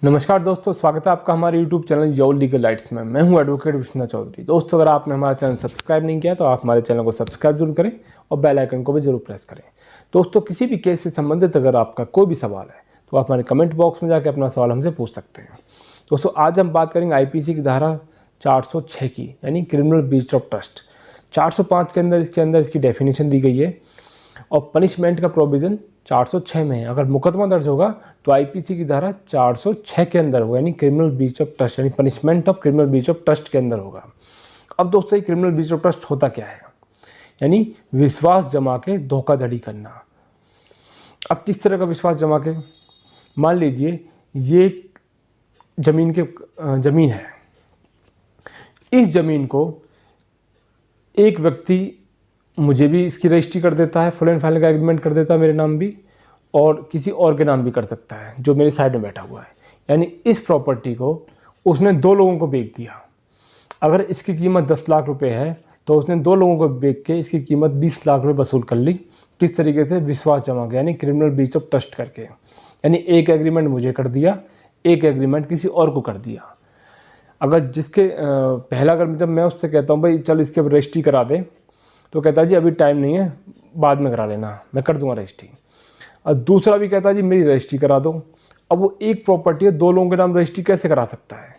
नमस्कार दोस्तों, स्वागत है आपका हमारे YouTube channel your legal lights में। मैं हूं एडवोकेट विश्वनाथ चौधरी। दोस्तों, अगर आपने हमारा चैनल सब्सक्राइब नहीं किया तो आप हमारे चैनल को सब्सक्राइब जरूर करें और बेल आइकन को भी जरूर प्रेस करें। दोस्तों, किसी भी केस से संबंधित अगर आपका कोई भी सवाल है तो आप हमारे कमेंट बॉक्स में जाकर अपना सवाल हमसे पूछ सकते हैं। दोस्तों, आज हम बात करेंगे IPC की धारा 406 की, यानी क्रिमिनल ब्रीच ऑफ ट्रस्ट। 405 के अंदर इसकी डेफिनेशन दी गई है और पनिशमेंट का प्रोविज़न 406 में है। अगर मुकदमा दर्ज होगा तो IPC की धारा 406 के अंदर होगा, यानी क्रिमिनल ब्रीच ऑफ ट्रस्ट, यानी punishment of criminal breach of trust के अंदर होगा। अब दोस्तों, ये क्रिमिनल ब्रीच ऑफ ट्रस्ट होता क्या है? यानी विश्वास जमा के धोखाधड़ी करना। अब किस तरह का विश्वास जमा के? मान लीजिए ये ज़मीन है। इस ज़मीन को एक व्यक्ति मुझे भी इसकी रजिस्ट्री कर देता है, फुल एंड फाइनल का एग्रीमेंट कर देता है मेरे नाम भी, और किसी और के नाम भी कर सकता है जो मेरे साइड में बैठा हुआ है। यानी इस प्रॉपर्टी को उसने दो लोगों को बेच दिया। अगर इसकी कीमत 10 लाख रुपए है तो उसने दो लोगों को बेच के इसकी कीमत 20 लाख रुपए वसूल कर ली। किस तरीके से? विश्वास जमा के, यानी क्रिमिनल ब्रीच ऑफ ट्रस्ट करके। यानी एक एग्रीमेंट मुझे कर दिया, एक एग्रीमेंट किसी और को कर दिया। अगर जिसके पहला, अगर जब मैं उससे कहता हूँ भाई चल इसके रजिस्ट्री करा दे, तो कहता है जी अभी टाइम नहीं है, बाद में करा लेना, मैं कर दूंगा रजिस्ट्री। और दूसरा भी कहता है जी मेरी रजिस्ट्री करा दो। अब वो एक प्रॉपर्टी है, दो लोगों के नाम रजिस्ट्री कैसे करा सकता है?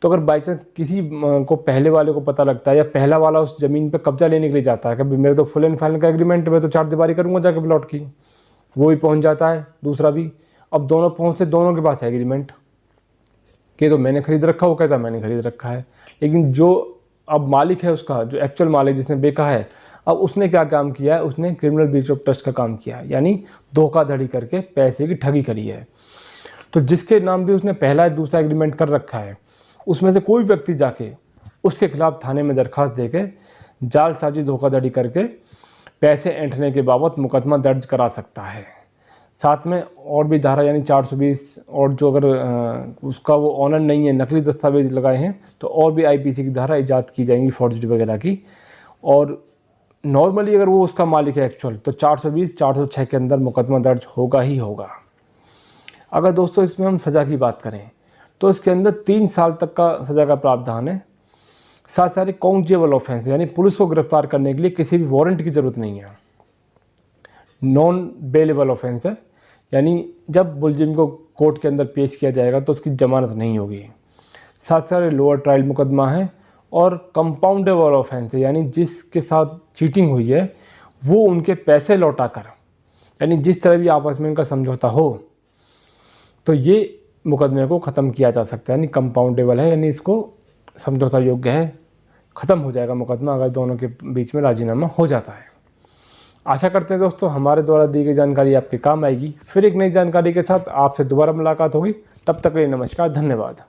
तो अगर बाई चांस किसी को पहले वाले को पता लगता है या पहला वाला उस ज़मीन पे कब्जा लेने के लिए जाता है कि भाई मेरे तो फुल एंड फाइनल का एग्रीमेंट है, मैं तो चारदीवारी करूँगा जाके प्लॉट की, वो भी पहुँच जाता है, दूसरा भी। अब दोनों पहुँचते, दोनों के पास है एग्रीमेंट कि तो मैंने खरीद रखा, वो कहता है मैंने खरीद रखा है। लेकिन जो अब मालिक है उसका, जो एक्चुअल मालिक जिसने बेचा है, अब उसने क्या काम किया है? उसने क्रिमिनल ब्रीच ऑफ ट्रस्ट का काम किया है, यानी धोखाधड़ी करके पैसे की ठगी करी है। तो जिसके नाम भी उसने पहला दूसरा एग्रीमेंट कर रखा है, उसमें से कोई व्यक्ति जाके उसके खिलाफ थाने में दरखास्त देके जालसाजी धोखाधड़ी करके पैसे ऐंठने के बाबत मुकदमा दर्ज करा सकता है। साथ में और भी धारा, यानी 420, और जो अगर उसका वो ऑनर नहीं है, नकली दस्तावेज लगाए हैं, तो और भी IPC की धारा ईजाद की जाएंगी, फॉर्जरी वगैरह की। और नॉर्मली अगर वो उसका मालिक है एक्चुअल, तो 420, 406 के अंदर मुकदमा दर्ज होगा ही होगा। अगर दोस्तों इसमें हम सज़ा की बात करें तो इसके अंदर 3 साल तक का सज़ा का प्रावधान है। साथ साथ काउंटेबल ऑफेंस, यानी पुलिस को गिरफ्तार करने के लिए किसी भी वारंट की ज़रूरत नहीं है। नॉन बेलेबल ऑफेंस है, यानी जब मुलजिम को कोर्ट के अंदर पेश किया जाएगा तो उसकी जमानत नहीं होगी। साथ साथ लोअर ट्रायल मुकदमा है और कंपाउंडेबल ऑफेंस है, यानी जिसके साथ चीटिंग हुई है वो उनके पैसे लौटा कर, यानी जिस तरह भी आपस में इनका समझौता हो, तो ये मुकदमे को ख़त्म किया जा सकता है। यानी कंपाउंडेबल है, यानी इसको समझौता योग्य है, ख़त्म हो जाएगा मुकदमा अगर दोनों के बीच में राजीनामा हो जाता है। आशा करते हैं दोस्तों हमारे द्वारा दी गई जानकारी आपके काम आएगी। फिर एक नई जानकारी के साथ आपसे दोबारा मुलाकात होगी। तब तक के लिए नमस्कार, धन्यवाद।